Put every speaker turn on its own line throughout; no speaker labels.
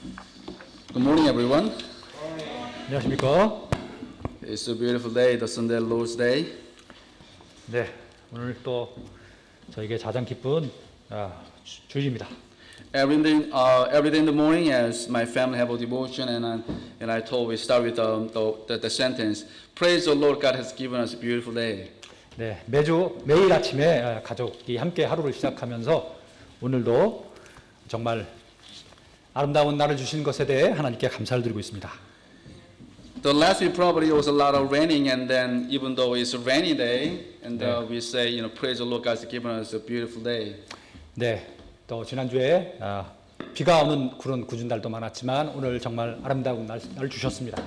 Good morning, everyone.
안녕하십니까?
It's a beautiful day, the Sunday Lord's Day.
네, 오늘 또 저에게 가장 기쁜 주일입니다.
Every day in the morning, as my family have a devotion, and I told we start with the sentence, "Praise the Lord, God has given us a beautiful day."
네, 매일 아침에 가족이 함께 하루를 시작하면서 오늘도 정말 아름다운 날을 주신 것에 대해 하나님께 감사를 드리고 있습니다.
The last week probably was a lot of raining, and then even though it's a rainy day, and we say, praise the Lord, God has given us a beautiful day.
네, 또 지난주에 비가 오는 그런 궂은 날도 많았지만 오늘 정말 아름다운 날을 주셨습니다.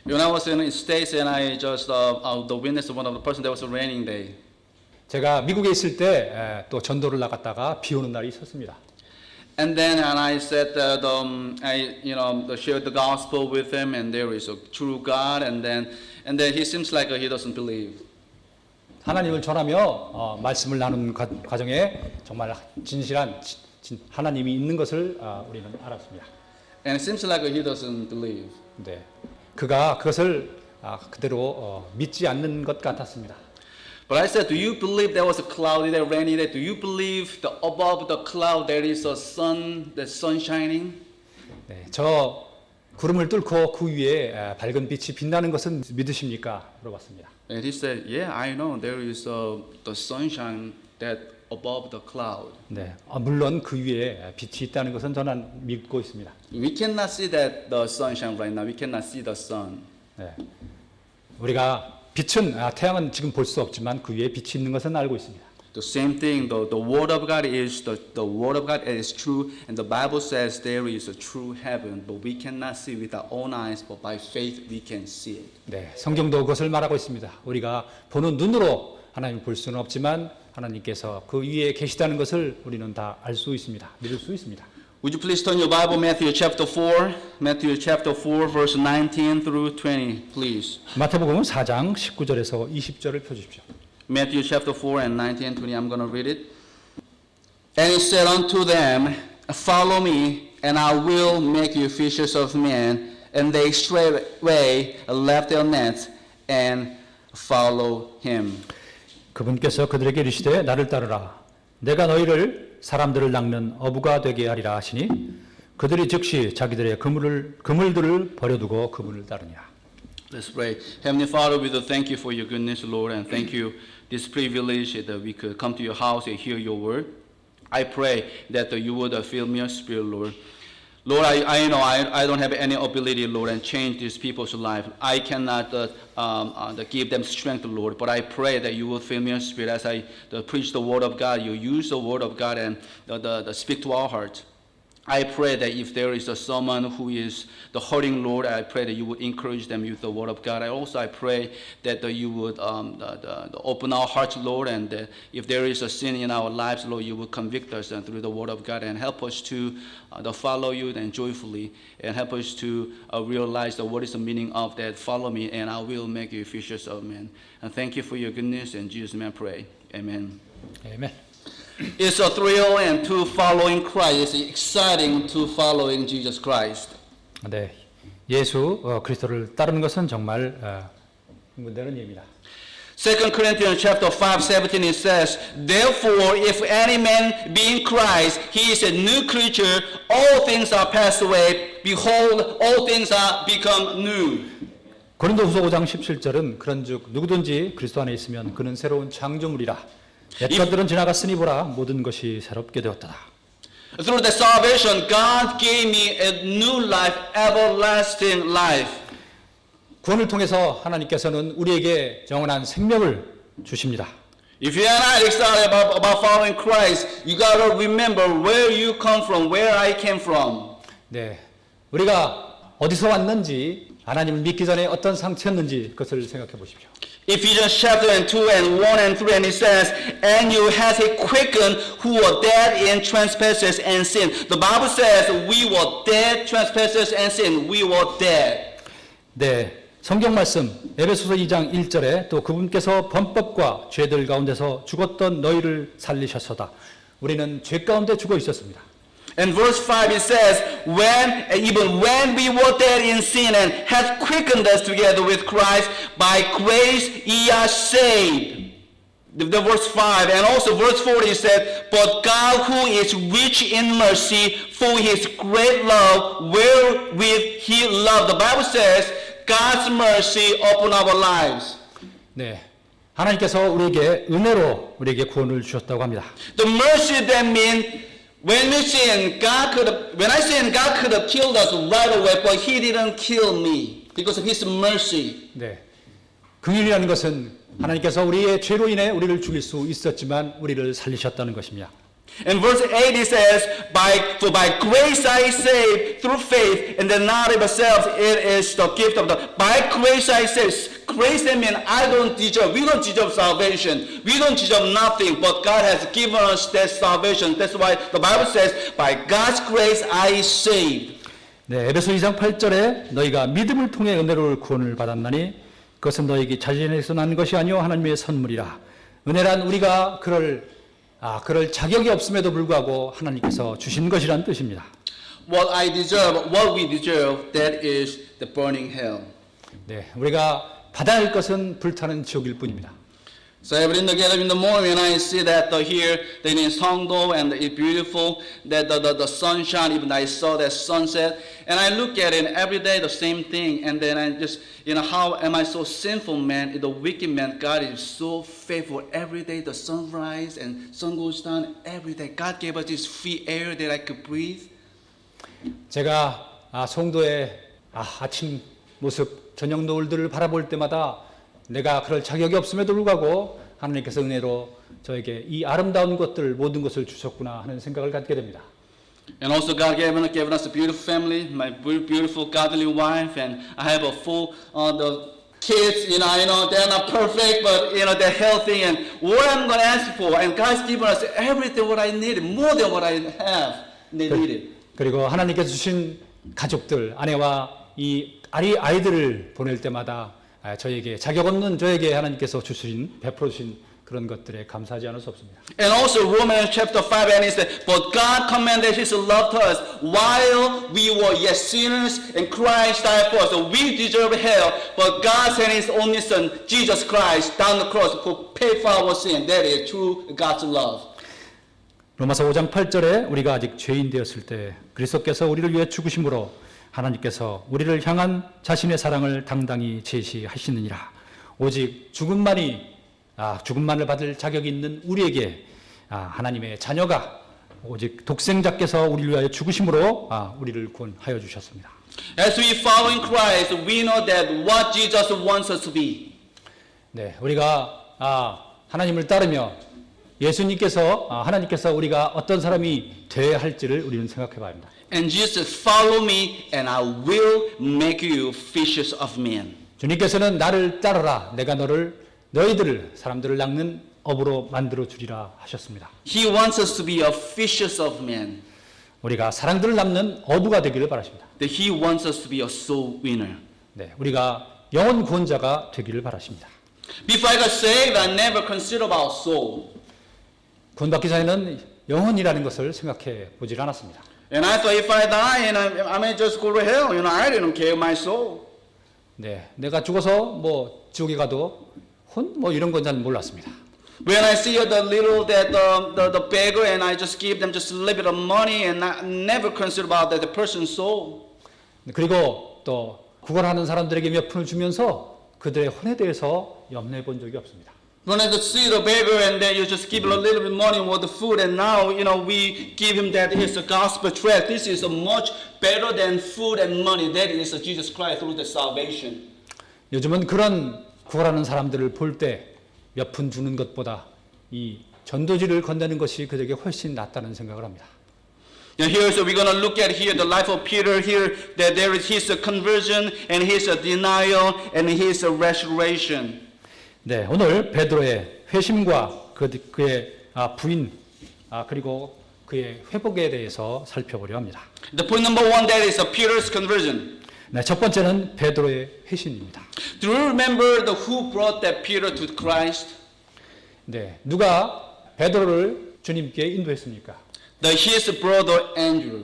When I was in the States, and I just the witness one of the person that was a raining day.
제가 미국에 있을 때 또 전도를 나갔다가 비 오는 날이 있었습니다.
And then I said that I shared the gospel with him, and there is a true God, and then he seems like he doesn't believe.
하나님을 전하며 말씀을 나누는 과정에 정말 진실한 하나님이 있는 것을 우리는 알았습니다.
And it seems like he doesn't believe.
네, 그가 그것을 그대로 믿지 않는 것 같았습니다.
But I said, do you believe there was a cloudy day, rainy day? Do you believe that above the cloud there is a sun, the sun shining?
네, 저 구름을 뚫고 그 위에 밝은 빛이 빛나는 것은 믿으십니까? 물어봤습니다.
And he said, yeah, I know there is the sunshine that above the cloud.
네, 물론 그 위에 빛이 있다는 것은 저는 믿고 있습니다.
We cannot see that the sunshine right now. We cannot see the sun.
네, 우리가 빛은 태양은 지금 볼 수 없지만 그 위에 빛이 있는 것은 알고 있습니다.
The same thing, the word of God is the word of God is true, and the Bible says there is a true heaven, but we cannot see with our own eyes, but by faith we can see it.
네, 성경도 그것을 말하고 있습니다. 우리가 보는 눈으로 하나님을 볼 수는 없지만 하나님께서 그 위에 계시다는 것을 우리는 다 알 수 있습니다. 믿을 수 있습니다.
Would you please turn your Bible, Matthew chapter 4, verse 19 through 20, please.
마태복음 4장 19절에서 20절을 펴주십시오.
Matthew chapter 4 and 19 and 20, I'm going to read it. And he said unto them, Follow me, and I will make you fishers of men. And they straightway left their nets and followed him.
그분께서 그들에게 이르시되 나를 따르라. 내가 너희를 사람들을 낚는 어부가 되게 하리라 하시니 그들이 즉시 자기들의 그물들을 버려두고 그분을 따르니라.
Let's pray. Heavenly Father, we do thank you for your goodness, Lord, and thank you this privilege that we could come to your house and hear your word. I pray that you would fill me your spirit, Lord. Lord, I know I don't have any ability, Lord, and change these people's life. I cannot give them strength, Lord, but I pray that you will fill me your spirit as I preach the word of God. You use the word of God and speak to our hearts. I pray that if there is someone who is the hurting, Lord, I pray that you would encourage them with the word of God. I pray that you would open our hearts, Lord, and that if there is a sin in our lives, Lord, you would convict us through the word of God and help us to follow you and joyfully, and help us to realize what is the meaning of that. Follow me, and I will make you fishers of men. And thank you for your goodness. In Jesus' name I pray. Amen.
아멘.
It's a thrill and to following Christ. It's exciting to following Jesus Christ.
네, 예수 그리스도를 따르는 것은 정말 흥분되는 일입니다.
2 Corinthians chapter 5:17 it says, Therefore, if any man be in Christ, he is a new creature. All things are passed away. Behold, all things are become new.
고린도후서 5장 17절은 그런즉 누구든지 그리스도 안에 있으면 그는 새로운 창조물이라. 옛 것들은 지나갔으니 보라 모든 것이 새롭게 되었다.
Through the salvation, God gave me a new life, everlasting life.
구원을 통해서 하나님께서는 우리에게 영원한 생명을 주십니다.
If you are not excited about following Christ, you gotta remember where you come from, where I came from.
네, 우리가 어디서 왔는지 하나님을 믿기 전에 어떤 상태였는지 그것을 생각해 보십시오.
Ephesians chapter 2 and 1 and 3 and it says, And you hath he quickened who were dead in trespasses and sin. The Bible says we were dead, trespasses and sin. We were dead.
네, 성경 말씀 에베소서 2장 1절에 또 그분께서 범법과 죄들 가운데서 죽었던 너희를 살리셨소다. 우리는 죄 가운데 죽어 있었습니다.
In verse 5 it says, even when we were dead in sin and hath quickened us together with Christ, by grace ye are saved. The verse 5 and also verse 40 said, but God who is rich in mercy for his great love wherewith he loved. The Bible says God's mercy upon our lives.
네, 하나님께서 우리에게 은혜로 우리에게 구원을 주셨다고 합니다.
The mercy that means when I sin, God could have killed us right away, but he didn't kill me because of his mercy.
네, 긍휼이라는 것은 하나님께서 우리의 죄로 인해 우리를 죽일 수 있었지만 우리를 살리셨다는 것입니다.
In verse 8 it says, For by grace I saved through faith, and then not of ourselves, it is the gift of God. By grace I saved. Grace that means we don't deserve salvation. We don't deserve nothing, but God has given us that salvation. That's why the Bible says, by God's grace I saved.
네, 에베소 2장 8절에 너희가 믿음을 통해 은혜로울 구원을 받았나니 그것은 너희에게 자신에서 난 것이 아니요 하나님의 선물이라. 은혜란 우리가 그럴 자격이 없음에도 불구하고 하나님께서 주신 것이란 뜻입니다.
What we deserve, that is the burning hell.
네, 우리가 받아야 할 것은 불타는 지옥일 뿐입니다.
So every day get up in the morning and I see that here that in Songdo and it's beautiful, that the sunshine, even I saw that sunset, and I look at it and every day the same thing, and then I just, how am I so sinful, man? The wicked man, God is so faithful. Every day the sunrise and sun goes down, every day God gave us this free air that I could breathe.
제가 송도의 아침 모습, 저녁 노을들을 바라볼 때마다 내가 그럴 자격이 없음에도 불구하고 하나님께서 은혜로 저에게 이 아름다운 것들 모든 것을 주셨구나 하는 생각을 갖게 됩니다.
And also God given us a beautiful family, my beautiful godly wife, and I have a full the kids. They're not perfect, but they're healthy. And what I'm going to ask for, and God's given us everything what I needed, more than what I have. They needed.
그리고 하나님께서 주신 가족들, 아내와 이 아이들을 보낼 때마다 저에게 자격 없는 저에게 하나님께서 베풀어 주신 그런 것들에 감사하지 않을 수 없습니다.
And also Romans chapter 5 and it says, but God commended his love to us while we were yet sinners, and Christ died for us. So we deserve hell, but God sent his only son, Jesus Christ, down the cross to pay for our sin. That is true God's love.
로마서 5장 8절에 우리가 아직 죄인 되었을 때 그리스도께서 우리를 위해 죽으심으로 하나님께서 우리를 향한 자신의 사랑을 당당히 제시하시느니라. 오직 죽음만을 받을 자격이 있는 우리에게 하나님의 자녀가 오직 독생자께서 우리를 위하여 죽으심으로 우리를 구원하여 주셨습니다.
As we follow in Christ, we know that what Jesus wants us to be.
네, 우리가 하나님을 따르며 하나님께서 우리가 어떤 사람이 되어야 할지를 우리는 생각해 봐야 합니다.
And Jesus, follow me, and I will make you fishers of men.
주님께서는 나를 따르라, 내가 사람들을 낚는 어부로 만들어 주리라 하셨습니다.
He wants us to be a fishers of men.
우리가 사람들을 낚는 어부가 되기를 바라십니다.
That He wants us to be a soul winner.
네, 우리가 영혼 구원자가 되기를 바라십니다.
Before I got saved, I never considered about soul.
구원받기 전에는 영혼이라는 것을 생각해 보질 않았습니다.
And I thought if I die, and I may just go to hell. I didn't care my soul.
네, 내가 죽어서 지옥에 가도 이런 건 잘 몰랐습니다.
When I see the beggar, and I just give them just a little bit of money, and I never consider about the person's soul.
그리고 또 구걸하는 사람들에게 몇 푼을 주면서 그들의 혼에 대해서 염려해 본 적이 없습니다.
When I just see the beggar and then you just give him a little bit money for the food, and now we give him that is a gospel tract. This is a much better than food and money. That is Jesus Christ through the salvation.
요즘은 그런 구걸하는 사람들을 볼 때 몇 푼 주는 것보다 이 전도지를 건네는 것이 그들에게 훨씬 낫다는 생각을 합니다.
Now here, so we're going to look at here the life of Peter here, that there is his conversion and his denial and his restoration.
네, 오늘 베드로의 회심과 그의 부인 그리고 그의 회복에 대해서 살펴보려 합니다.
The point number one, that is Peter's conversion.
네, 첫 번째는 베드로의 회심입니다.
Do you remember who brought that Peter to Christ?
네, 누가 베드로를 주님께 인도했습니까?
His brother Andrew.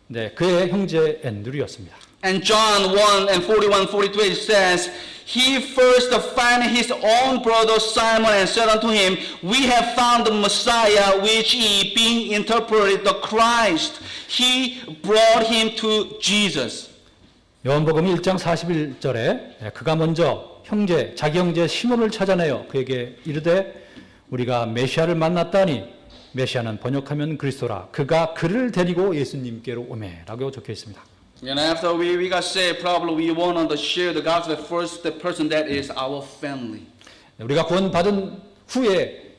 네, 그의 형제 앤드류였습니다.
And John 1 and 41, 42 it says, He first found his own brother Simon and said unto him, We have found the Messiah, which he being interpreted the Christ. He brought him to Jesus.
요한복음 1장 41절에 그가 먼저 자기 형제 시몬을 찾아내어 그에게 이르되 우리가 메시아를 만났다니 메시아는 번역하면 그리스도라. 그가 그를 데리고 예수님께로 오매라고 적혀 있습니다.
And after we got saved, probably we want to share the gospel first, the person that is our family.
우리가 구원받은 후에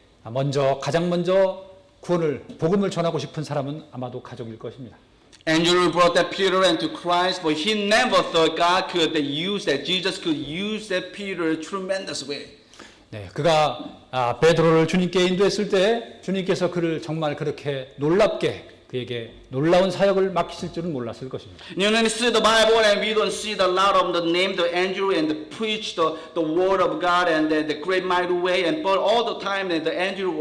가장 먼저 복음을 전하고 싶은 사람은 아마도 가족일 것입니다.
Andrew brought that Peter into Christ, but he never thought Jesus could use that Peter tremendous way.
네, 그가 베드로를 주님께 인도했을 때 주님께서 그를 정말 그렇게 놀랍게 그에게 놀라운 사역을 맡기실 줄은 몰랐을 것입니다.
You know, we see the Bible and we don't see the lot of the name, the Andrew, and the preach the word of God and the great mighty way. And but all the time, the Andrew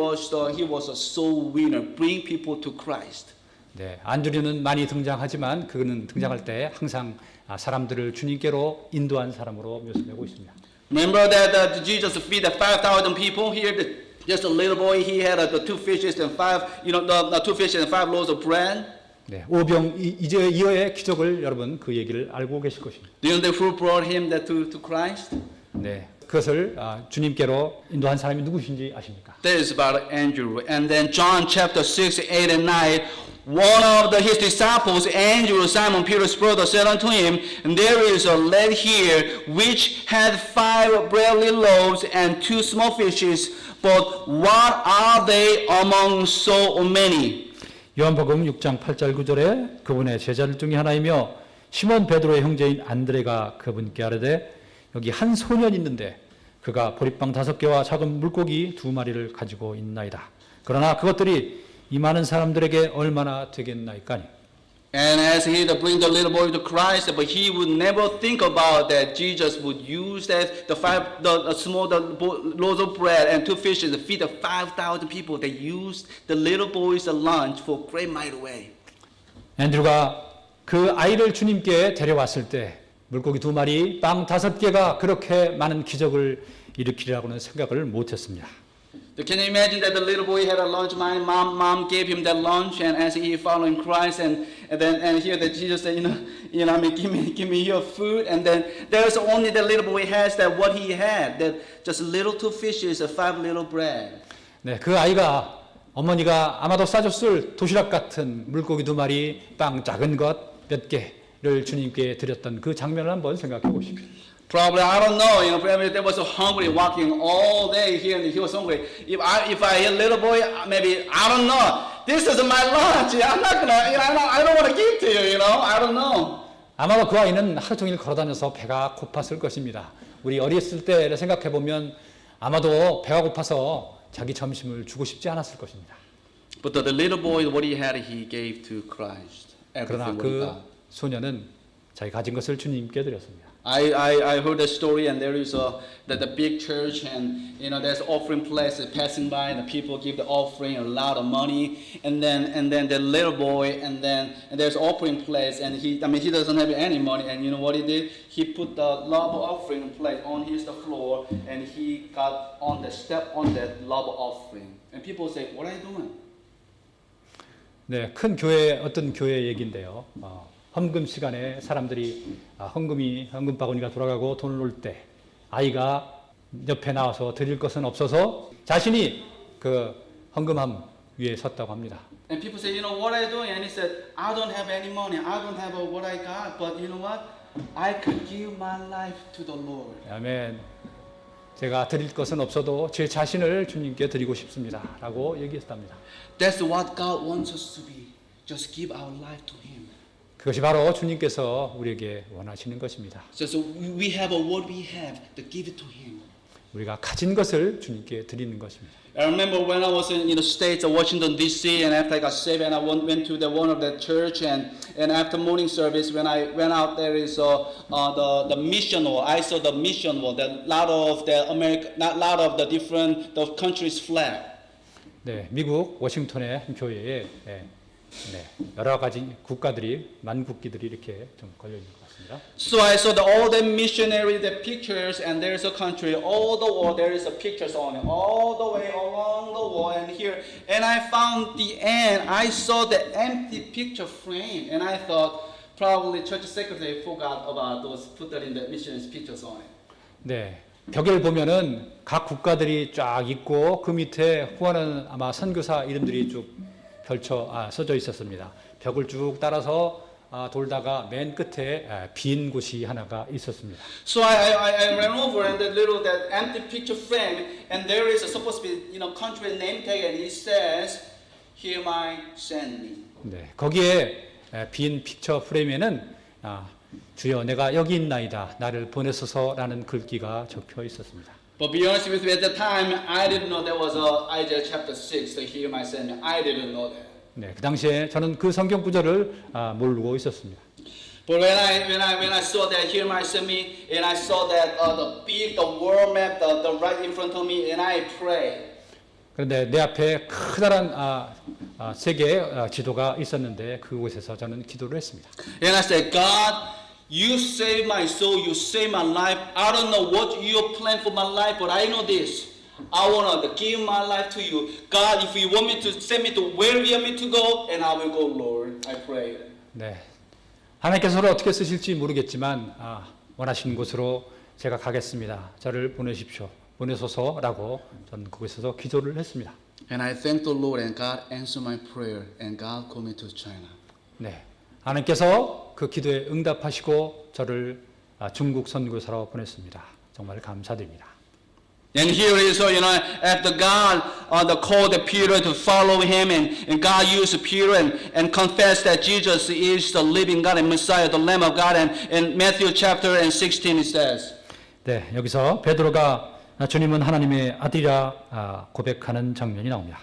he was a soul winner, bring people to Christ.
네, 안드류는 많이 등장하지만 그는 등장할 때 항상 사람들을 주님께로 인도한 사람으로 묘사되고 있습니다.
Remember that Jesus fed the 5,000 people here. Just a little boy, he had the 2 fishes and 5, the 2 fishes and 5 loaves of bread.
네, 오병 이어의 기적을 여러분 그 얘기를 알고 계실 것입니다.
Do you know who brought him to Christ?
네, 그것을 주님께로 인도한 사람이 누구신지 아십니까?
That is about Andrew. And then John chapter 6, 8 and 9, one of his disciples, Andrew, Simon Peter's brother, said unto him, There is a lad here which had 5 barley loaves and 2 small fishes, but what are they among so many?
요한복음 6장 8절 9절에 그분의 제자들 중에 하나이며 시몬 베드로의 형제인 안드레가 그분께 아뢰되 여기 한 소년 있는데 그가 보리빵 5개와 작은 물고기 2마리를 가지고 있나이다. 그러나 그것들이 이 많은 사람들에게 얼마나 되겠나이까니.
And as he bring the little boy to Christ, but he would never think about that Jesus would use that the small loaves of bread and 2 fishes to feed the 5,000 people. They used the little boy's lunch for great mighty way.
앤드류가 그 아이를 주님께 데려왔을 때 물고기 2마리, 빵 5개가 그렇게 많은 기적을 일으키리라고는 생각을 못했습니다.
Can you imagine that the little boy had a lunch? My mom gave him that lunch, and as he following Christ, and here that Jesus said, give me your food, and then there's only the little boy has that what he had, that just little 2 fishes and 5 little bread.
네, 그 아이가 어머니가 아마도 싸줬을 도시락 같은 물고기 2마리, 빵 작은 것 몇 개를 주님께 드렸던 그 장면을 한번 생각해 보십시오.
Probably, I don't know, probably they were so hungry walking all day here and he was hungry. If I a little boy, maybe, I don't know. This is my lunch. I'm not gonna, I don't want to give to you, I don't know.
아마도 그 아이는 하루 종일 걸어다녀서 배가 고팠을 것입니다. 우리 어렸을 때를 생각해 보면 아마도 배가 고파서 자기 점심을 주고 싶지 않았을 것입니다.
But the little boy, what he had, he gave to Christ.
그러나
Everything what he
그
got.
소년은 자기 가진 것을 주님께 드렸습니다.
I heard the story, and there is the big church, and there's offering place passing by, and the people give the offering a lot of money, and then the little boy, and there's offering place, and he doesn't have any money, and you know what he did? He put the love offering plate on the floor, and he got on the step on that love offering, and people say, "What are you doing?"
네, 어떤 교회 얘기인데요. 헌금 시간에 사람들이 헌금 바구니가 돌아가고 돈을 놓을 때 아이가 옆에 나와서 드릴 것은 없어서 자신이 그 헌금함 위에 섰다고 합니다.
And people say, what are you doing? And he said, I don't have any money. I don't have what I got. But you know what? I could give my life to the Lord.
아멘. 제가 드릴 것은 없어도 제 자신을 주님께 드리고 싶습니다. 라고 얘기했답니다.
That's what God wants us to be. Just give our life to Him.
그것이 바로 주님께서 우리에게 원하시는 것입니다.
So we have what we have to give it to Him.
우리가 가진 것을 주님께 드리는 것입니다.
I remember when I was in the States, Washington D.C., and after I got saved, and I went to one of the church, and after morning service, when I went out, there is the mission wall. I saw the mission wall, the lot of the different countries' flag.
네, 미국 워싱턴의 한 교회에 네, 여러 가지 국가들이 만국기들이 이렇게 좀 걸려 있는 것 같습니다.
So I saw all the missionary the pictures, and there's a country, all the wall there is a pictures on it, all the way along the wall and here. And I found the end. I saw the empty picture frame, and I thought probably church secretary forgot about those put that in the missionaries pictures on it.
네, 벽을 보면은 각 국가들이 쫙 있고 그 밑에 후원은 아마 선교사 이름들이 쭉 써져 있었습니다. 벽을 쭉 따라서 돌다가 맨 끝에 빈 곳이 하나가 있었습니다.
So I ran over and that little that empty picture frame, and there is supposed to be country name tag, and it says, "Here my send me."
네, 거기에 빈 픽처 프레임에는 주여 내가 여기 있나이다 나를 보내소서라는 글귀가 적혀 있었습니다.
But be honest with you, at the time I didn't know there was a Isaiah chapter 6, so "Here my send me." I didn't know that.
네, 그 당시에 저는 그 성경 구절을 모르고 있었습니다.
But when I saw that "Here my send me," and I saw that the world map, the right in front of me, and I prayed.
그런데 내 앞에 커다란 세계의 지도가 있었는데 그곳에서 저는 기도를 했습니다.
And I said, "God, you save my soul, you save my life. I don't know what your plan for my life, but I know this. I want to give my life to you. God, if you want me to send me to where you want me to go, and I will go, Lord." I prayed.
네, 하나님께서 저를 어떻게 쓰실지 모르겠지만 원하시는 곳으로 제가 가겠습니다. 저를 보내소서라고 저는 그곳에서 기도를 했습니다.
And I thanked the Lord, and God answered my prayer, and God called me to China.
네, 하나님께서 그 기도에 응답하시고 저를 중국 선교사로 보냈습니다. 정말 감사드립니다.
And here is, after God called Peter to follow him, and God used Peter and confessed that Jesus is the living God and Messiah, the Lamb of God. And in Matthew chapter 16 it says,
네, 여기서 베드로가 주님은 하나님의 아들이라 고백하는 장면이 나옵니다.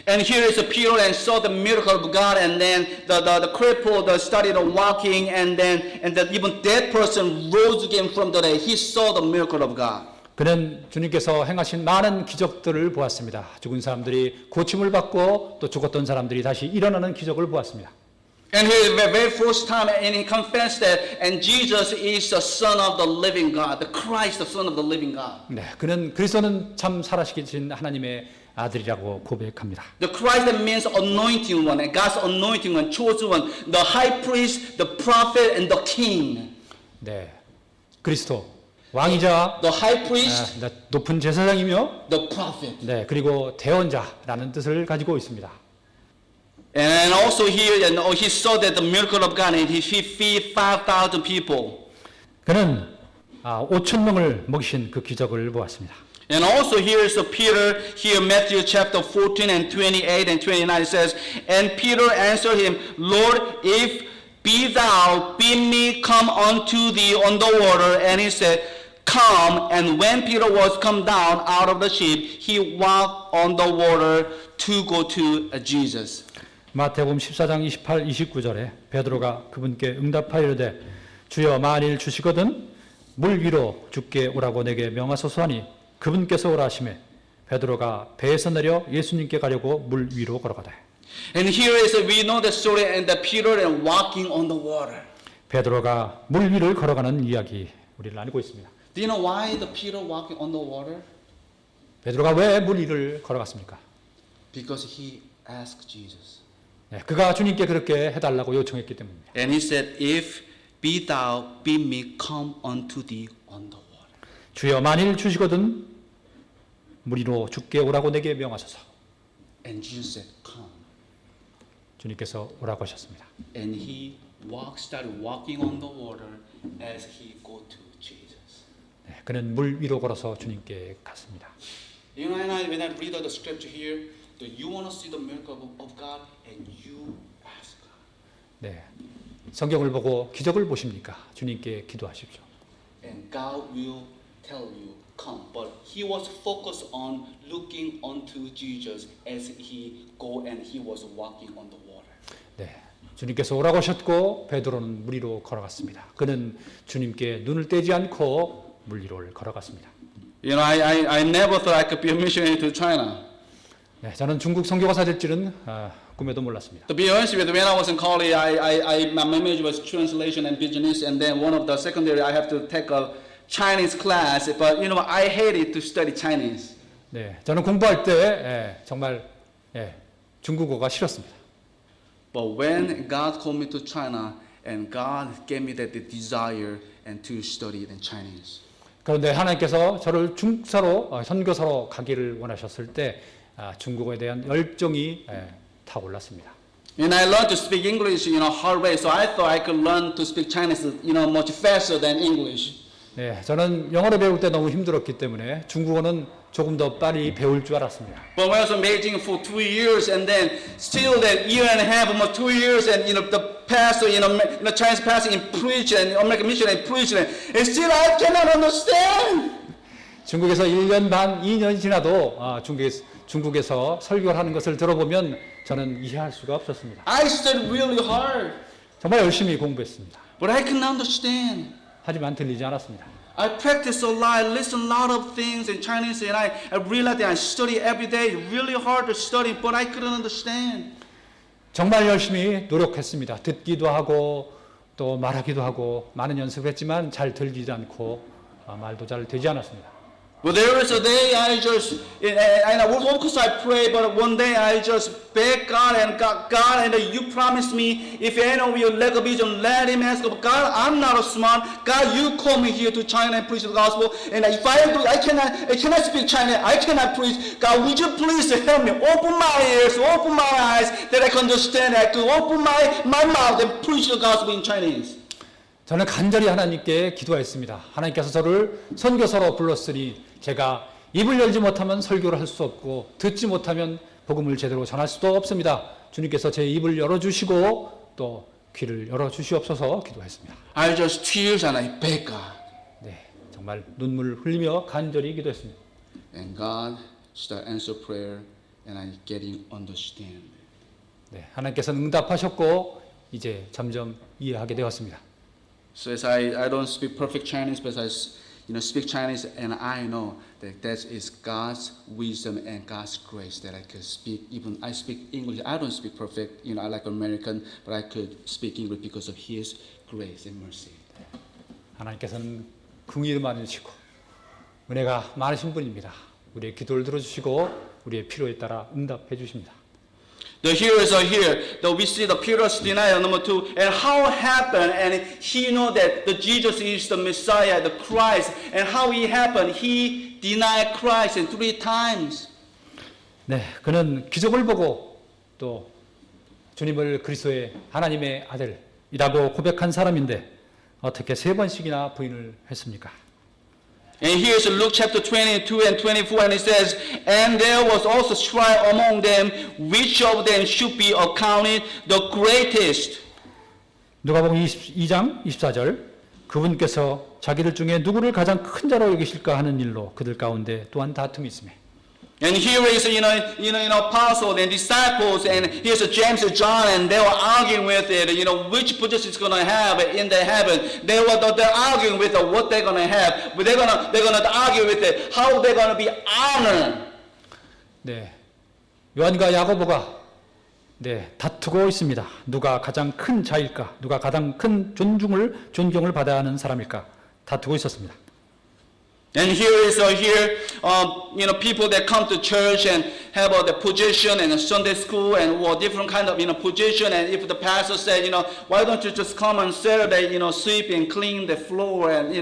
and here is Peter and saw the miracle of God, and then the cripple started walking, and even that person rose again from the dead. He saw the miracle of God.
그는 주님께서 행하신 많은 기적들을 보았습니다. 죽은 사람들이 고침을 받고 또 죽었던 사람들이 다시 일어나는 기적을 보았습니다.
And here, the very first time, and he confessed that, and Jesus is the Son of the living God, the Christ, the Son of the living God.
네, 그는 그리스도는 참 살아계신 하나님의 아들이라고 고백합니다.
The Christ that means anointing one, and God's anointing one, chosen one, the high priest, the prophet, and the king.
네, 그리스도 왕이자
The high priest,
높은 제사장이며
the prophet.
네, 그리고 대언자라는 뜻을 가지고 있습니다.
And also here, he saw that the miracle of God, and he feed 5,000 people.
그는 5천 명을 먹이신 그 기적을 보았습니다.
And also here is Peter, here Matthew chapter 14 and 28 and 29 it says, "And Peter answered him, Lord, if be thou bid me come unto thee on the water. And he said, Come. And when Peter was come down out of the ship, he walked on the water to go to Jesus."
마태복음 14장 28, 29절에 베드로가 그분께 응답하이르되 주여 만일 주시거든 물 위로 죽게 오라고 내게 명하소서 하니 그분께서 오라 하시매 베드로가 배에서 내려 예수님께 가려고 물 위로 걸어가다.
And here is we know the story, and the Peter and walking on the water.
베드로가 물 위를 걸어가는 이야기 우리를 알고 있습니다.
Do you know why the Peter walking on the water?
베드로가 왜 물 위를 걸어갔습니까?
Because he asked Jesus.
네, 그가 주님께 그렇게 해달라고 요청했기 때문입니다.
And he said, "If be thou bid me come unto thee on the water."
주여 만일 주시거든 물 위로 죽게 오라고 내게 명하소서.
And Jesus said, "Come."
주님께서 오라고 하셨습니다.
And he started walking on the water as he go to Jesus.
네, 그는 물 위로 걸어서 주님께 갔습니다.
You know, and when I read the scripture here, that you want to see the miracle of God, and you ask God.
네, 성경을 보고 기적을 보십니까? 주님께 기도하십시오.
And God will tell you, come. But he was focused on looking unto Jesus as he go and he was walking on the water.
네, 주님께서 오라고 하셨고 베드로는 물 위로 걸어갔습니다. 그는 주님께 눈을 떼지 않고 물 위를 걸어갔습니다.
You know, I never thought I could be a missionary to China.
네, 저는 중국 선교사가 될 줄은 꿈에도 몰랐습니다.
To be honest with you, when I was in college, my major was translation and business, and then one of the secondary, I have to take a Chinese class, but I hated to study Chinese.
네, 저는 공부할 때 정말 중국어가 싫었습니다.
But when God called me to China, and God gave me that desire and to study in Chinese.
그런데 하나님께서 저를 중사로 선교사로 가기를 원하셨을 때 중국어에 대한 열정이 타올랐습니다.
And I learned to speak English, hard way. So I thought I could learn to speak Chinese, much faster than English.
네, 저는 영어를 배울 때 너무 힘들었기 때문에 중국어는 조금 더 빨리 배울 줄 알았습니다.
But when I was in Beijing for 2 years, and then still that year and a half, almost 2 years, and the pastor, Chinese pastor in preach and American missionary preach, and still I cannot understand.
중국에서 1년 반, 2년 지나도 중국에서 설교를 하는 것을 들어보면 저는 이해할 수가 없었습니다.
I studied really hard,
정말 열심히 공부했습니다.
but I couldn't understand.
하지만 들리지 않았습니다.
I practiced a lot, I listened a lot of things in Chinese, and I realized that I study every day, really hard to study, but I couldn't understand.
정말 열심히 노력했습니다. 듣기도 하고 또 말하기도 하고 많은 연습을 했지만 잘 들리지 않고 말도 잘 되지 않았습니다.
But there was a day I just, and of course I pray, but one day I just begged God, and God, and you promised me, if any of you lack a vision, let him ask. But God, I'm not a smart. God, you call me here to China and preach the gospel, and if I cannot speak Chinese, I cannot preach. God, would you please help me? Open my ears, open my eyes, that I can understand, I can open my mouth and preach the gospel in Chinese.
저는 간절히 하나님께 기도했습니다. 하나님께서 저를 선교사로 불렀으니 제가 입을 열지 못하면 설교를 할 수 없고 듣지 못하면 복음을 제대로 전할 수도 없습니다. 주님께서 제 입을 열어주시고 또 귀를 열어주시옵소서 기도했습니다.
I just tears and I beg God.
네, 정말 눈물 흘리며 간절히 기도했습니다.
And God start answer prayer, and I getting understand.
네, 하나님께서는 응답하셨고 이제 점점 이해하게 되었습니다.
So as I don't speak perfect Chinese, but I speak Chinese, and I know that that is God's wisdom and God's grace that I could speak. Even I speak English, I don't speak perfect. I like American, but I could speak English because of His grace and mercy.
하나님께서는 긍휼이 많으시고 은혜가 많으신 분입니다. 우리의 기도를 들어주시고 우리의 필요에 따라 응답해 주십니다.
The hearers are here. Though we see the Peter's denial, number 2, and how it happened, and he know that the Jesus is the Messiah, the Christ, and how it happened. He denied Christ in 3 times.
네, 그는 기적을 보고 또 주님을 그리스도의 하나님의 아들이라고 고백한 사람인데 어떻게 3번씩이나 부인을 했습니까?
And here's Luke chapter 22 and 24, and it says, and there was also strife among them, which of them should be accounted the greatest.
누가복음 22장 24절 그분께서 자기들 중에 누구를 가장 큰 자로 여기실까 하는 일로 그들 가운데 또한 다툼이 있으며.
And here is apostles and disciples, and here's James and John, and they were arguing with it. Which position is going to have in the heaven. They're arguing with what they're going to have, but they're going to argue with it how they're going to be honored.
네, 요한과 야고보가 다투고 있습니다. 누가 가장 큰 자일까? 누가 가장 큰 존경을 받아야 하는 사람일까? 다투고 있었습니다.
And here is people that come to church and have the position and a Sunday school and different kind of position. And if the pastor said, why don't you just come on Saturday, sweep and clean the floor and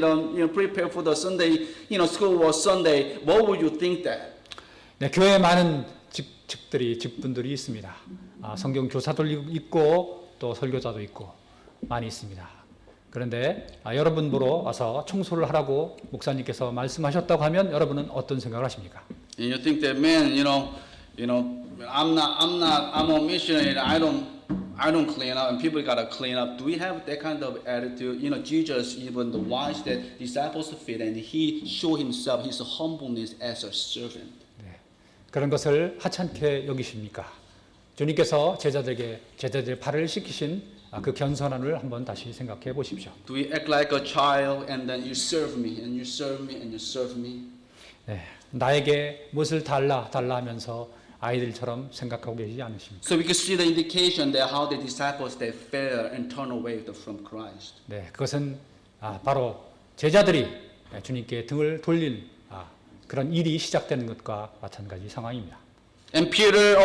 prepare for the Sunday, school or Sunday, what would you think that?
네, 교회에 많은 직분들이 있습니다. 성경 교사도 있고 또 설교자도 있고 많이 있습니다. 그런데 여러분 보러 와서 청소를 하라고 목사님께서 말씀하셨다고 하면 여러분은 어떤 생각을 하십니까?
And you think that, man, I'm a missionary. I don't clean up, and people gotta clean up. Do we have that kind of attitude? Jesus even washed the disciples' feet, and he showed himself his humbleness as a servant.
네, 그런 것을 하찮게 여기십니까? 주님께서 제자들의 발을 씻기신 그 견선함을 한번 다시 생각해 보십시오.
Do we act like a child and then you serve me and you serve me and you serve me?
네, 나에게 무엇을 달라 하면서 아이들처럼 생각하고 계시지 않으십니까?
So we can see the indication that how the disciples they fell and turn away from Christ.
네, 그것은 바로 제자들이 주님께 등을 돌린 그런 일이 시작되는 것과 마찬가지 상황입니다.
And Peter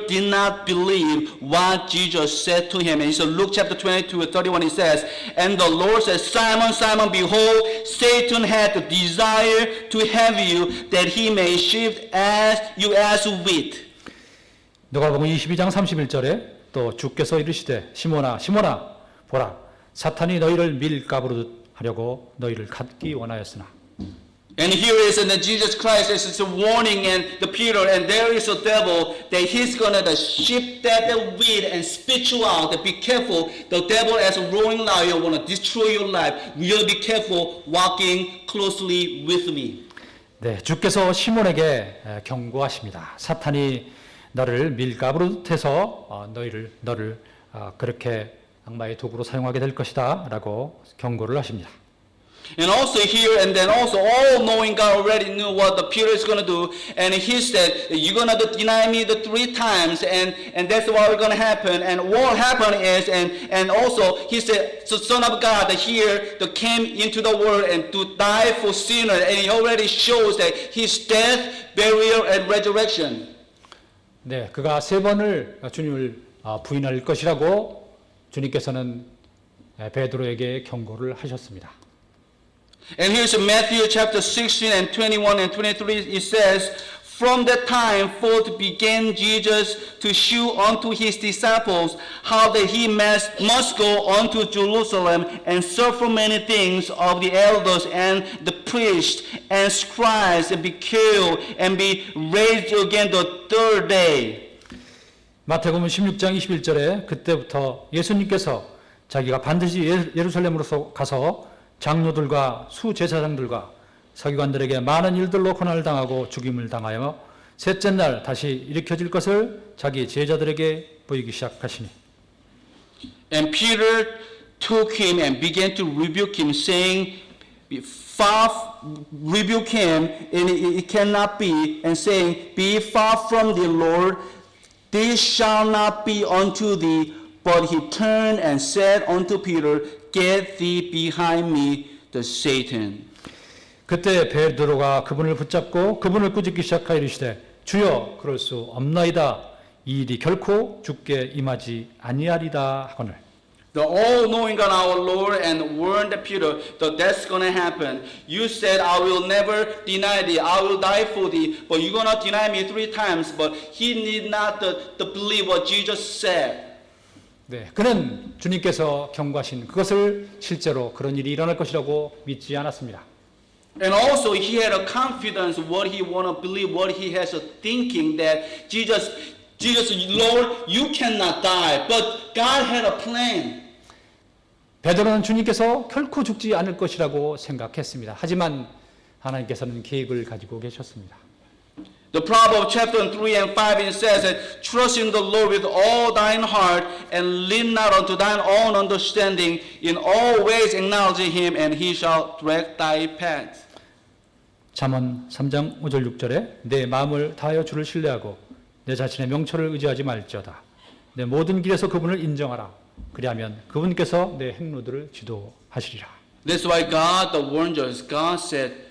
did not believe what Jesus said to him. And so Luke chapter 22, 31, it says, And the Lord said, Simon, Simon, behold, Satan had the desire to have you, that he may shift you as wheat.
누가복음 22장 31절에 또 주께서 이르시되 시몬아 시몬아 보라 사탄이 너희를 밀가부르듯 하려고 너희를 갖기 원하였으나
And here is in Jesus Christ, this is a warning and the Peter, and there is a devil that he's gonna shift that wheat and spit you out. Be careful, the devil as a roaring lion wanna destroy your life. Really be careful walking closely with me.
네, 주께서 시몬에게 경고하십니다. 사탄이 너를 밀가부르듯 해서 너를 그렇게 악마의 도구로 사용하게 될 것이다라고 경고를 하십니다.
And also here, and then also all knowing God already knew what the Peter is going to do. And he said, you're going to deny me the 3 times. And that's what going to happen. And what happened is, and also he said, the Son of God here that came into the world and to die for sinners. And he already shows that his death, burial, and resurrection.
네, 그가 3번을 주님을 부인할 것이라고 주님께서는 베드로에게 경고를 하셨습니다.
And here's in Matthew chapter 16 and 21 and 23, it says, From that time forth began Jesus to shew unto his disciples how that he must go unto Jerusalem and suffer many things of the elders and the priests and scribes and be killed and be raised again the 3rd day.
마태복음 16장 21절에 그때부터 예수님께서 자기가 반드시 예루살렘으로 가서 장로들과 수제사장들과 서기관들에게 많은 일들로 고난을 당하고 죽임을 당하여 셋째 날 다시 일으켜질 것을 자기 제자들에게 보이기 시작하시니.
And Peter took him and began to rebuke him, saying, rebuke him, and it cannot be, and saying, Be far from thee, Lord, this shall not be unto thee. But he turned and said unto Peter, Get thee behind me, the Satan.
그때 베드로가 그분을 붙잡고 그분을 꾸짖기 시작하여 이르시되 주여 그럴 수 없나이다. 이 일이 결코 주께 임하지 아니하리다 하거늘.
The all-knowing God, our Lord, and warned Peter that that's going to happen. You said, I will never deny thee. I will die for thee. But you're going to deny me 3 times. But he need not to believe what Jesus said.
네, 그는 주님께서 경고하신 그것을 실제로 그런 일이 일어날 것이라고 믿지 않았습니다.
And also he had a confidence what he want to believe, what he has a thinking that Jesus, Lord, you cannot die. But God had a plan.
베드로는 주님께서 결코 죽지 않을 것이라고 생각했습니다. 하지만 하나님께서는 계획을 가지고 계셨습니다.
The Proverbs chapter 3 and 5 it says that trust in the Lord with all thine heart and lean not unto thine own understanding. In all ways acknowledge him and he shall direct thy path.
잠언 3장 5절 6절에 내 마음을 다하여 주를 신뢰하고 내 자신의 명철을 의지하지 말지어다. 내 모든 길에서 그분을 인정하라. 그리하면 그분께서 내 행로들을 지도하시리라.
That's why God, the warned us, God said,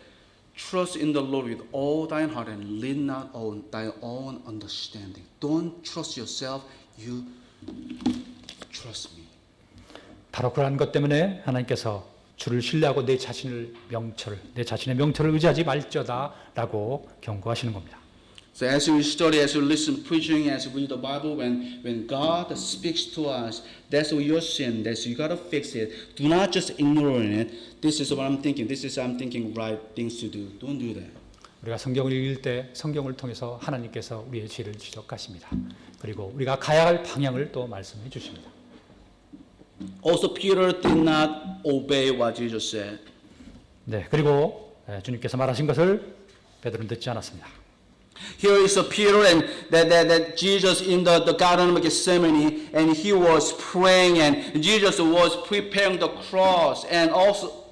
Trust in the Lord with all thine heart and lean not on thy own understanding. Don't trust yourself, you trust me.
바로 그러한 것 때문에 하나님께서 주를 신뢰하고 내 자신의 명철을 의지하지 말지어다라고 경고하시는 겁니다.
So as we study, as we listen preaching, as we read the Bible, when God speaks to us, that's your sin. That's you gotta fix it. Do not just ignore it. This is what I'm thinking. This is I'm thinking right things to do. Don't do that.
우리가 성경을 읽을 때 성경을 통해서 하나님께서 우리의 죄를 지적하십니다. 그리고 우리가 가야 할 방향을 또 말씀해 주십니다.
Also, Peter did not obey what Jesus said.
네, 그리고 주님께서 말하신 것을 베드로는 듣지 않았습니다.
Here is Peter and that Jesus in the Garden of Gethsemane, and he was praying, and Jesus was preparing the cross, and also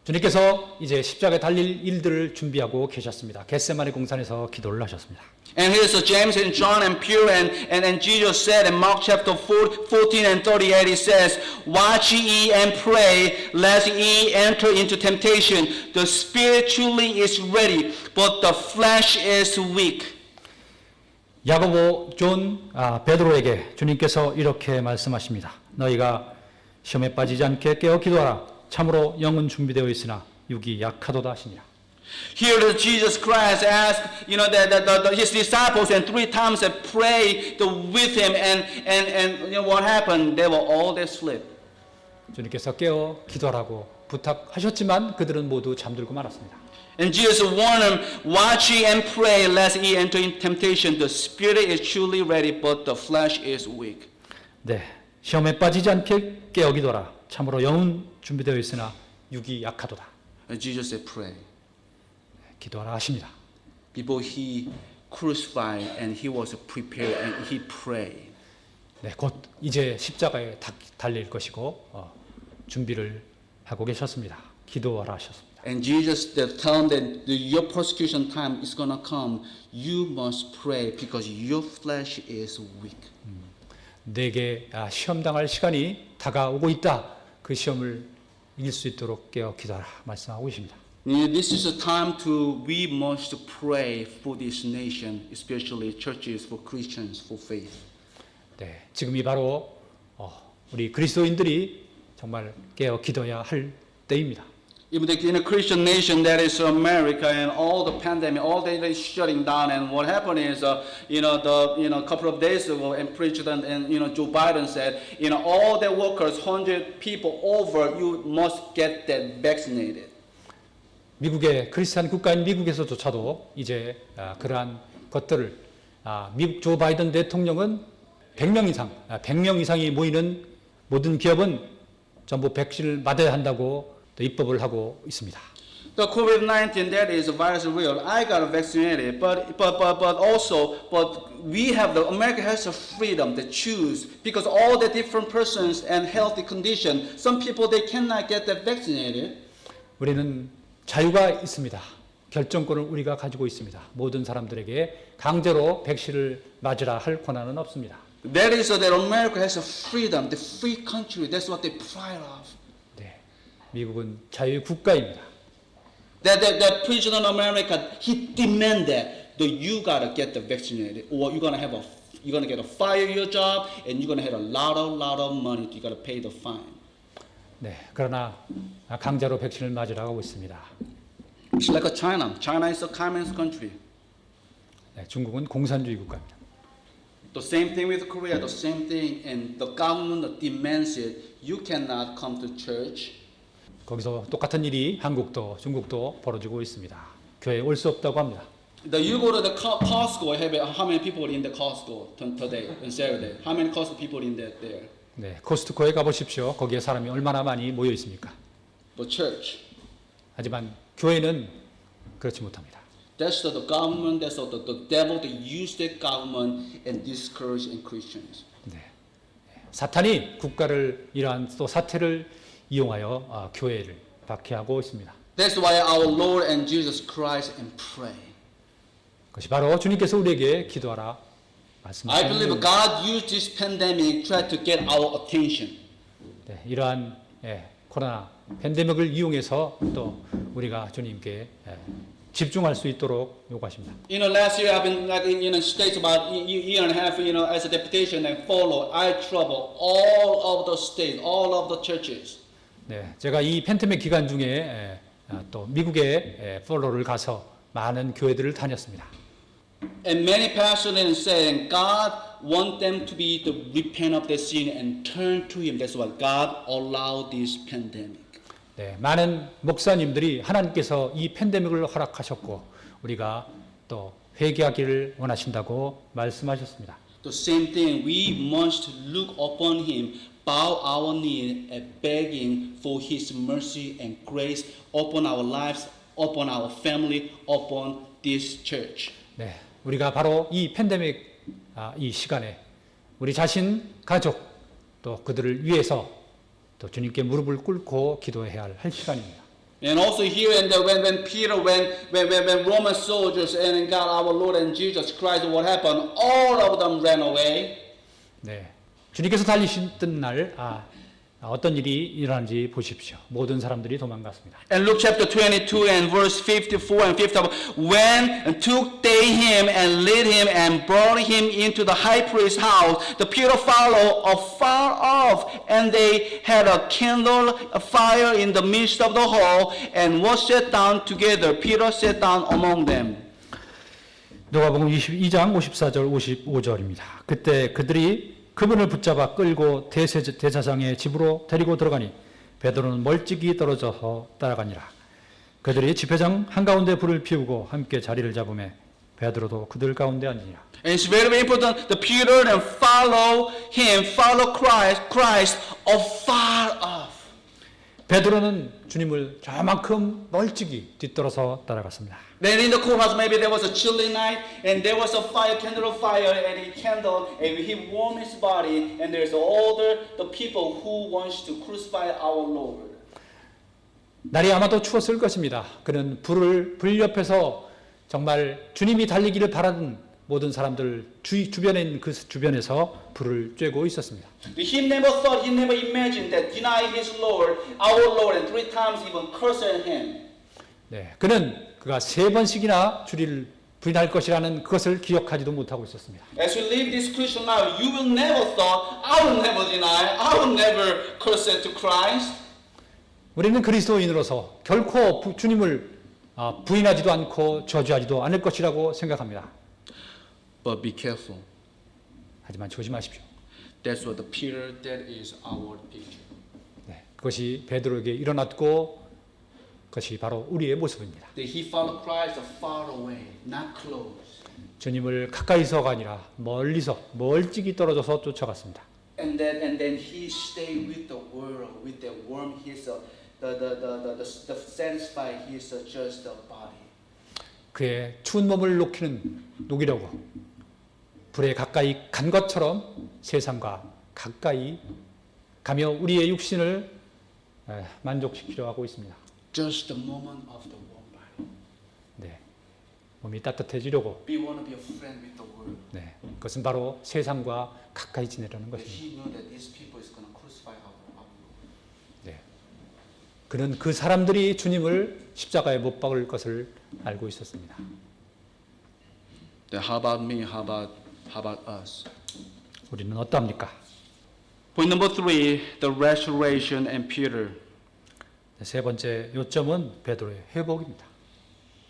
주님께서 이제 십자가에 달릴 일들을 준비하고 계셨습니다. 겟세마네 공산에서 기도를 하셨습니다.
And here's James and John and Peter and Jesus said in Mark chapter 14 and 38, he says, watch ye and pray, lest ye enter into temptation. The spirit truly is ready, but the flesh is weak.
야고보, 존, 베드로에게 주님께서 이렇게 말씀하십니다. 너희가 시험에 빠지지 않게 깨어 기도하라. 참으로 영은 준비되어 있으나 육이 약하도다 하시니라.
Here Jesus Christ asked, his disciples and 3 times they prayed with him, and what happened? They were all asleep.
주님께서 깨어 기도하라고 부탁하셨지만 그들은 모두 잠들고 말았습니다.
And Jesus warned them, watch ye and pray, lest ye enter into temptation. The spirit is truly ready, but the flesh is weak.
네, 시험에 빠지지 않게 깨어 기도하라. 참으로 영은 준비되어 있으나 육이 약하도다.
And Jesus said, pray.
기도하라 하십니다.
Before he crucified and he was prepared and he prayed.
네, 곧 이제 십자가에 달릴 것이고 준비를 하고 계셨습니다. 기도하라 하셨습니다.
And Jesus tell them that your persecution time is going to come. You must pray because your flesh is weak.
내게 시험 당할 시간이 다가오고 있다. 그 시험을 이길 수 있도록 깨어 기도하라 말씀하고 계십니다.
This is a time we must pray for this nation, especially churches, for Christians, for faith.
네, 지금이 바로 우리 그리스도인들이 정말 깨어 기도해야 할 때입니다.
Even in a Christian nation that is America, and all the pandemic, all they is shutting down, and what happened is, a couple of days ago, and President and Joe Biden said, all the workers, 100 people over, you must get that vaccinated.
미국의 크리스찬 국가인 미국에서조차도 이제 그러한 것들을 미국 조 바이든 대통령은 100명 이상이 모이는 모든 기업은 전부 백신을 맞아야 한다고 또 입법을 하고 있습니다.
The COVID-19, that is a virus real. I got vaccinated, but America has a freedom to choose because all the different persons and healthy condition. Some people they cannot get that vaccinated.
우리는 자유가 있습니다. 결정권을 우리가 가지고 있습니다. 모든 사람들에게 강제로 백신을 맞으라 할 권한은 없습니다.
That is that America has a freedom, the free country. That's what they pride of.
네, 미국은 자유의 국가입니다.
That president of America, he demanded that you gotta get the vaccinated, or you're gonna get a fire your job, and you're gonna have a lot of money. You gotta pay the fine.
네, 그러나 강제로 백신을 맞으라고 하고 있습니다.
It's like a China. China is a communist country.
네, 중국은 공산주의 국가입니다.
The same thing with Korea. The same thing, and the government demands it. You cannot come to church.
거기서 똑같은 일이 한국도 중국도 벌어지고 있습니다. 교회에 올 수 없다고 합니다.
You go to the Costco. How many people in the Costco today on Saturday? How many Costco people in there?
네, 코스트코에 가보십시오. 거기에 사람이 얼마나 많이 모여 있습니까?
The church.
하지만 교회는 그렇지 못합니다.
That's the government. That's the devil. They use the government and discourage Christians.
네, 사탄이 국가를 이러한 또 사태를 이용하여 교회를 박해하고 있습니다.
That's why our Lord and Jesus Christ and pray.
그것이 바로 주님께서 우리에게 기도하라
I believe
말씀하시는
God used this pandemic try to get our attention.
네, 이러한 코로나 팬데믹을 이용해서 또 우리가 주님께 집중할 수 있도록 요구하십니다.
Last year I've been in states about year and a half, as a deputation and follow. I travel all of the states, all of the churches.
네, 제가 이 팬데믹 기간 중에 또 미국에 폴로를 가서 많은 교회들을 다녔습니다.
And many pastors are saying God want them to be to repent of their sin and turn to Him. That's why God allowed this pandemic.
네, 많은 목사님들이 하나님께서 이 팬데믹을 허락하셨고 우리가 또 회개하기를 원하신다고 말씀하셨습니다.
The same thing, we must look upon Him, bow our knee, and begging for His mercy and grace upon our lives, upon our family, upon this church.
네, 우리가 바로 이 팬데믹 이 시간에 우리 자신, 가족 또 그들을 위해서 또 주님께 무릎을 꿇고 기도해야 할 시간입니다.
And also here and there, when Peter, when Roman soldiers and got our Lord and Jesus Christ, what happened? All of them ran away.
네. 주님께서 달리시던 날 어떤 일이 일어난지 보십시오. 모든 사람들이 도망갔습니다.
And Luke chapter 22 and verse 54 and 55, when took they him and led him and brought him into the high priest's house, the Peter followed afar off, and they had a kindled a fire in the midst of the hall, and was set down together. Peter sat down among them.
누가복음 22장 54절 55절입니다. 그때 그들이 그분을 붙잡아 끌고 대제사장의 집으로 데리고 들어가니 베드로는 멀찍이 떨어져서 따라가니라. 그들이 집회장 한가운데 불을 피우고 함께 자리를 잡으매 베드로도 그들 가운데 앉으니라.
And it's very, very important. The Peter and follow him, follow Christ afar off.
베드로는 주님을 저만큼 멀찍이 뒤떨어서 따라갔습니다.
Then in the courthouse, maybe there was a chilly night, and there was a fire, candle of fire, and he candle, and he warmed his body, and there's all the people who wants to crucify our Lord.
날이 아마도 추웠을 것입니다. 그는 불 옆에서 정말 주님이 달리기를 바라는 모든 사람들 주변에 있는 그 주변에서 불을 쬐고 있었습니다.
He never thought, he never imagined that deny his Lord, our Lord, and 3 times even curse at him.
네, 그가 3번씩이나 주를 부인할 것이라는 그것을 기억하지도 못하고 있었습니다.
As you live this Christian life, you will never thought, I will never deny, I will never curse at to Christ.
우리는 그리스도인으로서 결코 주님을 부인하지도 않고 저주하지도 않을 것이라고 생각합니다.
But be careful.
하지만 조심하십시오.
That's what the Peter, that is our picture.
네, 그것이 베드로에게 일어났고 그것이 바로 우리의 모습입니다.
That he followed Christ far away, not close.
주님을 가까이서가 아니라 멀리서 멀찍이 떨어져서 쫓아갔습니다.
And then he stayed with the world, with the worm, his the satisfy his just the body.
그의 추운 몸을 녹이려고 불에 가까이 간 것처럼 세상과 가까이 가며 우리의 육신을 만족시키려 하고 있습니다.
Just the moment of the warm body.
네, 몸이 따뜻해지려고.
We want to be a friend with the world.
네, 그것은 바로 세상과 가까이 지내려는
But
것입니다.
he knew that these people is going to crucify our Lord.
네, 그는 그 사람들이 주님을 십자가에 못 박을 것을 알고 있었습니다.
Then how about me? How about us?
우리는 어떠합니까?
Point number 3, the restoration and Peter.
세 번째 요점은 베드로의 회복입니다.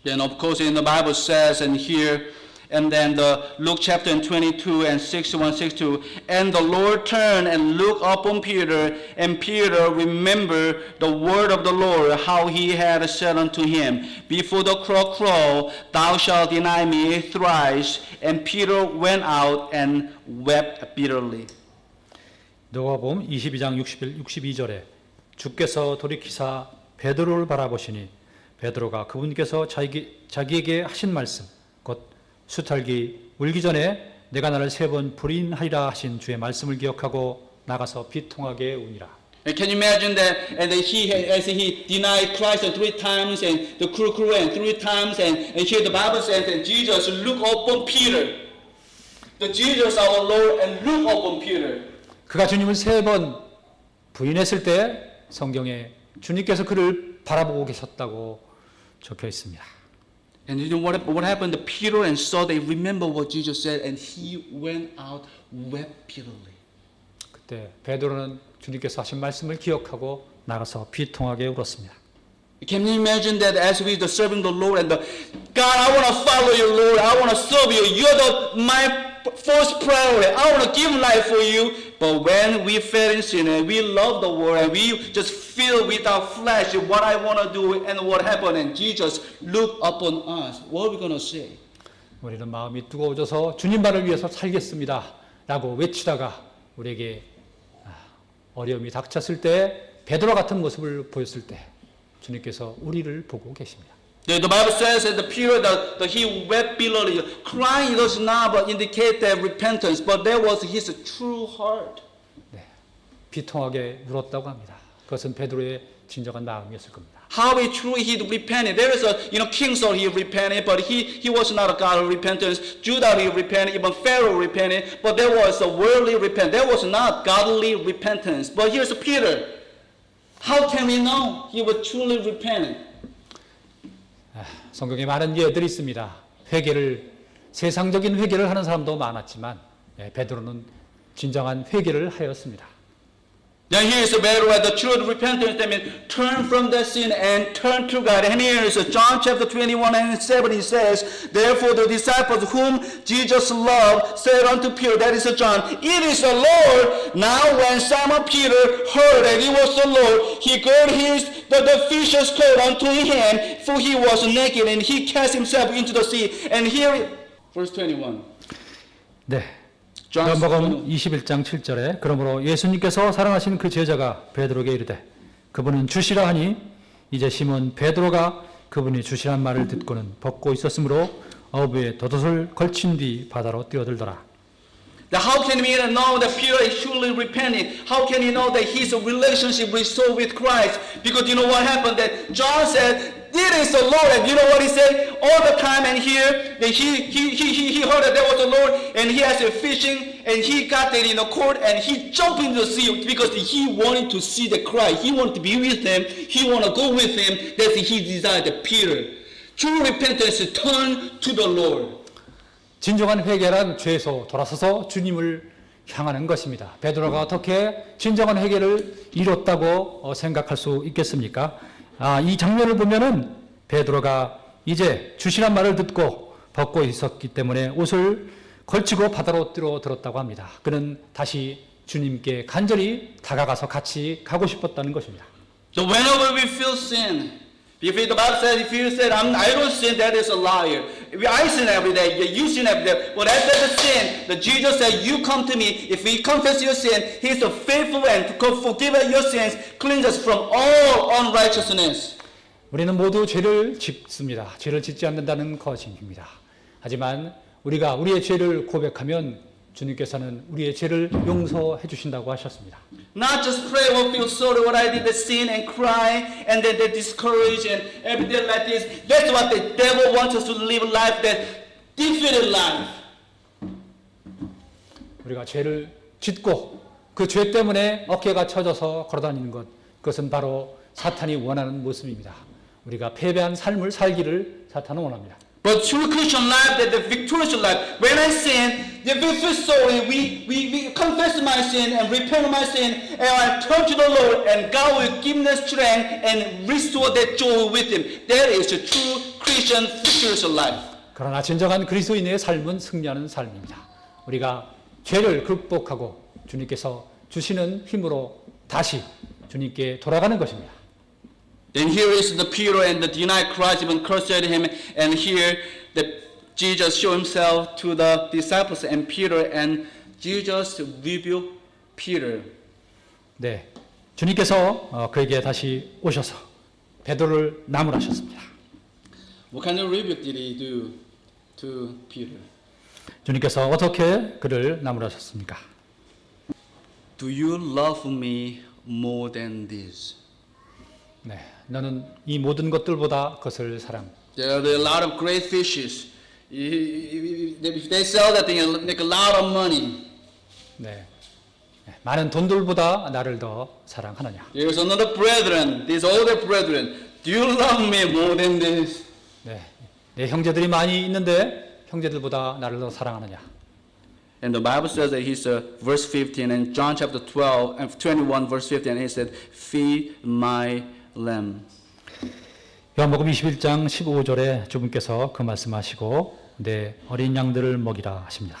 Then of course in the Bible says and here and then the Luke chapter 22 and 61, 62 and the Lord turned and looked upon Peter and Peter remembered the word of the Lord how he had said unto him before the cock crow thou shalt deny me thrice and Peter went out and wept bitterly.
누가복음 22장 62절에 주께서 돌이키사 베드로를 바라보시니 베드로가 그분께서 자기에게 하신 말씀 곧 수탈기 울기 전에 내가 나를 3번 부인하리라 하신 주의 말씀을 기억하고 나가서 비통하게 우니라.
And can you imagine that? And then as he denied Christ 3 times, and the crew and 3 times, and here the Bible says that Jesus looked upon Peter, the Jesus our Lord, and looked upon Peter.
그가 주님을 3번 부인했을 때 성경에 주님께서 그를 바라보고 계셨다고 적혀 있습니다.
And you know what happened? The Peter and saw they remember what Jesus said, and he went out wept bitterly.
그때 베드로는 주님께서 하신 말씀을 기억하고 나가서 비통하게 울었습니다.
Can you imagine that as we are serving the Lord and God, I want to follow you, Lord. I want to serve you. You're my first priority. I want to give life for you. But when we fell in sin and we love the world and we just feel with our flesh what I want to do and what happened and Jesus looked upon us, what are we going to say?
우리는 마음이 뜨거워져서 주님만을 위해서 살겠습니다 라고 외치다가 우리에게 어려움이 닥쳤을 때 베드로 같은 모습을 보였을 때 주님께서 우리를 보고 계십니다.
The Bible says that the Peter, he wept bitterly. Crying does not indicate that repentance, but that was his true heart.
네, 비통하게 울었다고 합니다. 그것은 베드로의 진정한 마음이었을 겁니다.
How he truly he repented. There is a King Saul he repented, but he was not a God of repentance. Judah he repented, even Pharaoh repented, but there was a worldly repentance. There was not godly repentance. But here's Peter. How can we know he was truly repentant?
성경에 많은 예들이 있습니다. 세상적인 회개를 하는 사람도 많았지만 베드로는 진정한 회개를 하였습니다.
Then here is the battle at the true repentance. That means turn from that sin and turn to God. And here is John chapter 21 and 7. He says, therefore the disciples whom Jesus loved said unto Peter, that is John, it is the Lord. Now when Simon Peter heard that it was the Lord, he girded the fisher's coat unto his hand, for he was naked, and he cast himself into the sea. And here, verse 21.
네. 요한복음 21장 7절에 그러므로 예수님께서 사랑하신 그 제자가 베드로에게 이르되 그분은 주시라 하니 이제 시몬 베드로가 그분이 주시란 말을 듣고는 벗고 있었으므로 어부에 돛을 걸친 뒤 바다로 뛰어들더라.
How can we know that Peter is truly repenting? How can he know that his relationship restored with Christ? Because you know what happened? That John said, it is the Lord. And you know what he said? All the time and here, that he heard that there was the Lord, and he has a fishing, and he got that in the court, and he jumped into the sea because he wanted to see the Christ. He wanted to be with him. He wanted to go with him. That's he desired that Peter. True repentance is turn to the Lord.
진정한 회개란 죄에서 돌아서서 주님을 향하는 것입니다. 베드로가 어떻게 진정한 회개를 이뤘다고 생각할 수 있겠습니까? 이 장면을 보면은 베드로가 이제 주시란 말을 듣고 벗고 있었기 때문에 옷을 걸치고 바다로 뛰어들었다고 합니다. 그는 다시 주님께 간절히 다가가서 같이 가고 싶었다는 것입니다.
So whenever we feel sin, if the Bible says, if you said, I don't sin, that is a liar. I sin every day, you sin every day. Well, that's the sin. The Jesus said, you come to me. If we confess your sin, He is faithful and to forgive us your sins, cleanse us from all unrighteousness.
우리는 모두 죄를 짓습니다. 죄를 짓지 않는다는 것입니다. 하지만 우리가 우리의 죄를 고백하면 주님께서는 우리의 죄를 용서해 주신다고 하셨습니다.
Not just pray or feel sorry what I did, the sin and cry and then they discourage and everything like this. That's what the devil wants us to live life, that defeated life.
우리가 죄를 짓고 그 죄 때문에 어깨가 처져서 걸어다니는 것, 그것은 바로 사탄이 원하는 모습입니다. 우리가 패배한 삶을 살기를 사탄은 원합니다.
But true Christian life, that the victorious life, when I sin, if we feel sorry, we confess my sin and repent of my sin, and I turn to the Lord, and God will give me the strength and restore that joy with Him. That is a true Christian victorious life.
그러나 진정한 그리스도인의 삶은 승리하는 삶입니다. 우리가 죄를 극복하고 주님께서 주시는 힘으로 다시 주님께 돌아가는 것입니다.
Then here is the Peter and the denied Christ, even cursed at him, and here that Jesus showed himself to the disciples and Peter, and Jesus rebuked Peter.
네, 주님께서 그에게 다시 오셔서 베드로를 나무라셨습니다.
What kind of rebuke did he do to Peter?
주님께서 어떻게 그를 나무라셨습니까?
Do you love me more than this?
네, 너는 이 모든 것들보다 그것을 사랑.
There are a lot of great fishes. If they sell that, they make a lot of money.
네, 많은 돈들보다 나를 더 사랑하느냐?
There's another brethren, these older brethren. Do you love me more than this?
네, 내 형제들이 많이 있는데 형제들보다 나를 더 사랑하느냐?
And the Bible says that he said, verse 15, and John chapter 12 and 21, verse 15, he said, "Feed my lamb."
요한복음 21장 15절에 주분께서 그 말씀하시고 내 어린 양들을 먹이라 하십니다.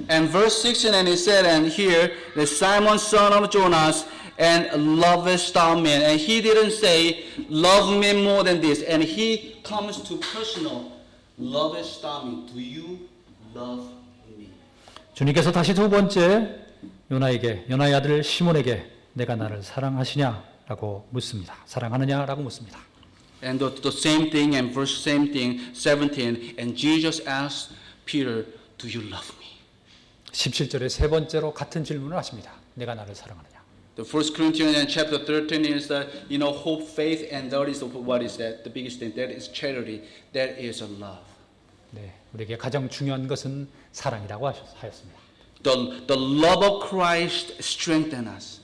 And verse 16, and he said, and here, the Simon son of Jonas, and lovest thou me? And he didn't say, love me more than this. And he comes to personal, lovest thou me? Do you love me?
주님께서 다시 두 번째 요나의 아들 시몬에게 내가 나를 사랑하시냐라고 묻습니다. 사랑하느냐라고 묻습니다.
And the same thing, and verse same thing, 17, and Jesus asked Peter, do you love me?
17절에 세 번째로 같은 질문을 하십니다. 내가 나를 사랑하느냐?
The First Corinthians chapter 13 is that, hope, faith, and that is what is that? The biggest thing. That is charity. That is love.
네, 우리에게 가장 중요한 것은 사랑이라고 하였습니다.
The love of Christ strengthens us.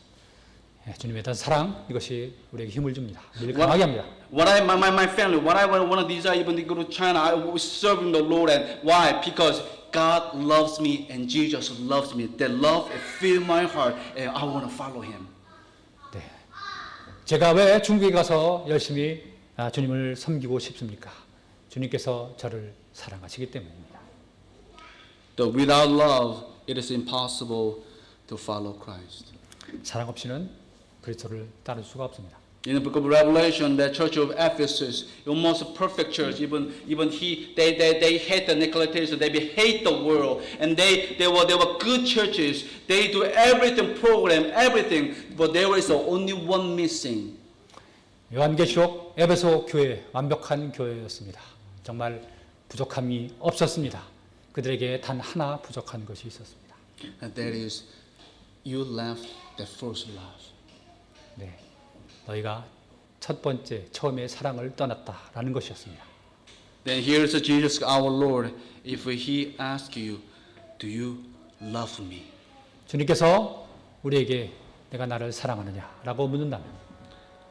예, 주님에 대한 사랑 이것이 우리에게 힘을 줍니다. 우리를 강하게 합니다.
My family, what I want to desire even to go to China, I was serving the Lord. And why? Because God loves me and Jesus loves me. That love fills my heart and I want to follow Him.
네, 제가 왜 중국에 가서 열심히 주님을 섬기고 싶습니까? 주님께서 저를 사랑하시기 때문입니다.
Without love, it is impossible to follow Christ.
사랑 없이는 그리스도를 따를 수가 없습니다.
In the book of Revelation, the church of Ephesus, almost perfect church. Even they hate the necletation, they hate the world, and they were good churches. They do everything, program everything, but there is only one missing.
요한계시록 에베소 교회 완벽한 교회였습니다. 정말 부족함이 없었습니다. 그들에게 단 하나 부족한 것이 있었습니다.
And that is, you left the first love.
네, 너희가 첫 번째 처음에 사랑을 떠났다라는 것이었습니다.
Then here's Jesus, our Lord. If He asks you, do you love me?
주님께서 우리에게 내가 나를 사랑하느냐라고 묻는다면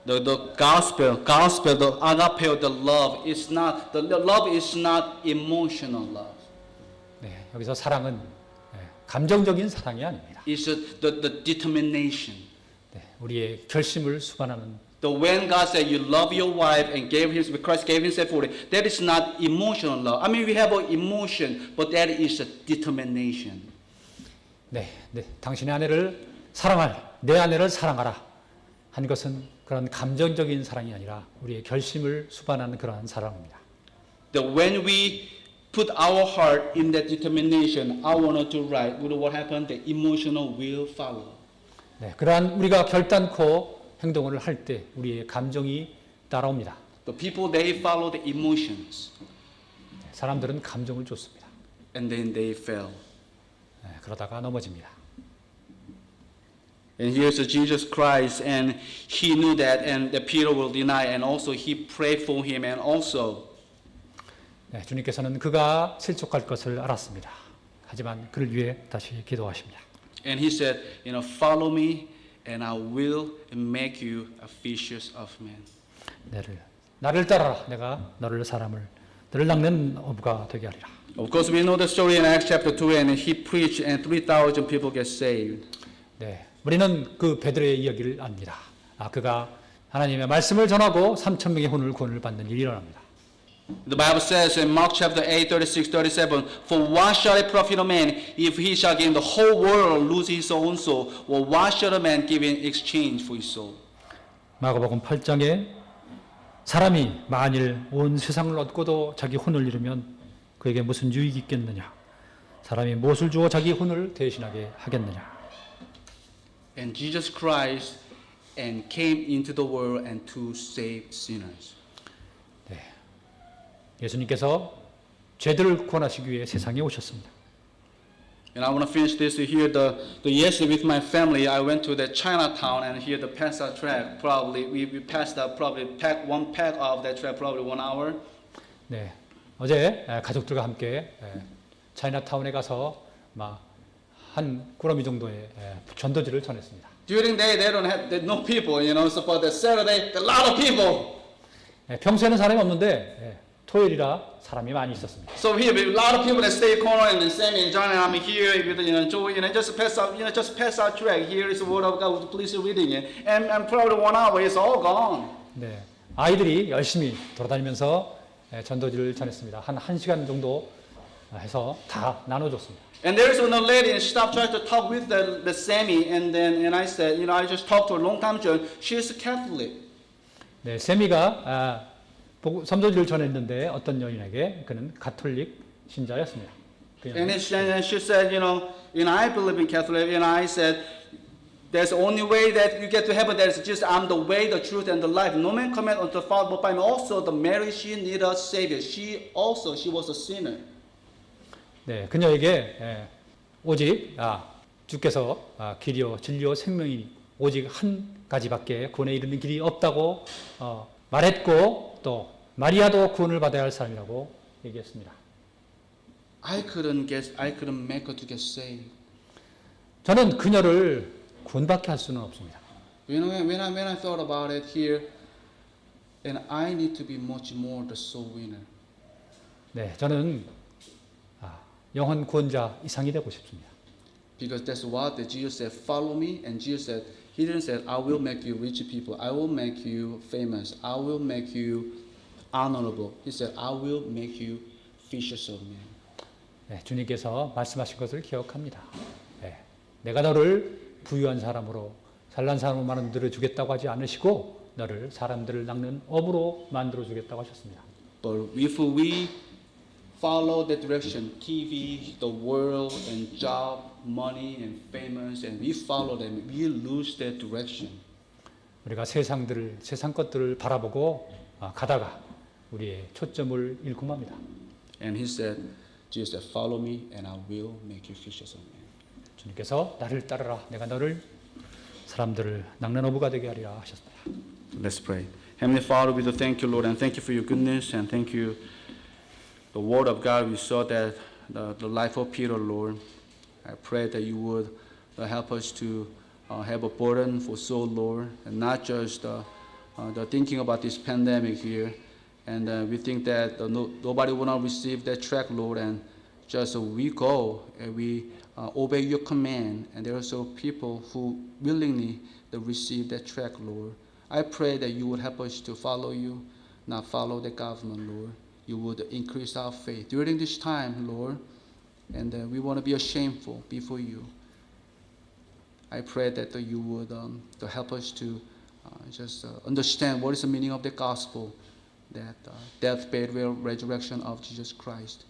The gospel, the agape, the love is not emotional love.
네, 여기서 사랑은 감정적인 사랑이 아닙니다.
It's the determination.
네, 우리의 결심을 수반하는
When God said you love your wife and Christ gave Himself for it, that is not emotional love. I mean, we have an emotion, but that is a determination.
네, 당신의 아내를 내 아내를 사랑하라 한 것은 그런 감정적인 사랑이 아니라 우리의 결심을 수반하는 그러한 사랑입니다.
When we put our heart in that determination, I want to do right. What happened? The emotional will follow.
네, 그러한 우리가 결단코 행동을 할 때 우리의 감정이 따라옵니다.
The people they follow the emotions,
네, 사람들은 감정을 쫓습니다.
and then they fail.
네, 그러다가 넘어집니다.
And here's Jesus Christ, and He knew that, and that Peter will deny, and also He prayed for him, and also.
네, 주님께서는 그가 실족할 것을 알았습니다. 하지만 그를 위해 다시 기도하십니다.
And He said, follow me, and I will make you a fishers of men.
나를 따라라. 내가 너를 낚는 어부가 되게 하리라.
Of course, we know the story in Acts chapter 2, and He preached, and 3,000 people get saved.
네, 우리는 그 베드로의 이야기를 압니다. 그가 하나님의 말씀을 전하고 3,000명의 구원을 받는 일이 일어납니다.
The Bible says in Mark chapter 8, 36, 37, For what shall it profit a man if he shall gain the whole world, lose his own soul? Or what shall a man give in exchange for his soul?
마가복음 8장에 사람이 만일 온 세상을 얻고도 자기 혼을 잃으면 그에게 무슨 유익이 있겠느냐? 사람이 무엇을 주어 자기 혼을 대신하게 하겠느냐?
And Jesus Christ and came into the world and to save sinners.
네, 예수님께서 죄들을 구원하시기 위해 세상에 오셨습니다.
And I want to finish this to hear the yesterday with my family. I went to the Chinatown and here the Pesa track. Probably we passed out one pack of that track probably 1 hour.
네, 어제 가족들과 함께 차이나타운에 가서 한 꾸러미 정도의 전도지를 전했습니다.
During the day there's no people, So for the Saturday, a lot of people.
평소에는 사람이 없는데 토요일이라 사람이 많이 있었습니다.
So here a lot of people that stay corner and Sammy and John and I'm here with Joey, just pass out track. Here is the word of God. Please reading it, and probably 1 hour it's all gone.
네, 아이들이 열심히 돌아다니면서 전도지를 전했습니다. 한 1시간 정도 해서 다 나눠줬습니다.
And there is one lady, and she stopped trying to talk with the Sammy, and I said, I just talked to her a long time ago. She is a Catholic.
네, 세미가 선도지를 전했는데 어떤 여인에게 그는 가톨릭 신자였습니다.
And she said, I believe in Catholic, and I said, there's only way that you get to heaven. That is just I'm the way, the truth, and the life. No man cometh unto the Father but by me. Also, the Mary she needed a savior. She was a sinner.
네, 그녀에게 오직 주께서 길이요 진리요 생명이 오직 한 가지밖에 구원에 이르는 길이 없다고 말했고 또 마리아도 구원을 받아야 할 사람이라고 얘기했습니다.
I couldn't make her to get saved.
저는 그녀를 구원받게 할 수는 없습니다.
When I thought about it here, and I need to be much more the soul winner.
네, 저는 영혼 구원자 이상이 되고 싶습니다.
Because that's what the Jesus said, follow me. And Jesus said, he didn't say, I will make you rich people. I will make you famous. I will make you honorable. He said, I will make you fishers of men.
네, 주님께서 말씀하신 것을 기억합니다. 네, 내가 너를 부유한 사람으로 잘난 사람으로 만들어 주겠다고 하지 않으시고 너를 사람들을 낚는 어부로 만들어 주겠다고 하셨습니다.
But if we follow that direction, TV, the world, and job, money, and famous, and we follow them, we lose that direction.
우리가 세상 것들을 바라보고 가다가 우리의 초점을 잃고 맙니다.
And he said, Jesus said, follow me, and I will make you fishers of men.
주님께서 나를 따르라. 내가 너를 사람들을 낚는 어부가 되게 하리라 하셨습니다.
Let's pray. Heavenly Father, we do thank you, Lord, and thank you for your goodness, and thank you, the Word of God. We saw that the life of Peter, Lord. I pray that you would help us to have a burden for soul, Lord, and not just the thinking about this pandemic here. And we think that nobody will not receive that track, Lord, and just we go and we obey your command, and there are also people who willingly receive that track, Lord. I pray that you would help us to follow you, not follow the government, Lord. You would increase our faith during this time, Lord, and we want to be shameful before you. I pray that you would to help us to just understand what is the meaning of the gospel, that death, burial, resurrection of Jesus Christ.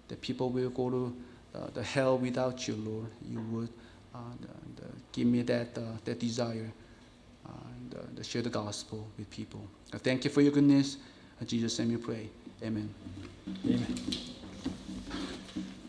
That people will go to the hell without you, Lord. You would give me that desire to share the gospel with people. I thank you for your goodness. In Jesus' name we pray. Amen.
아멘.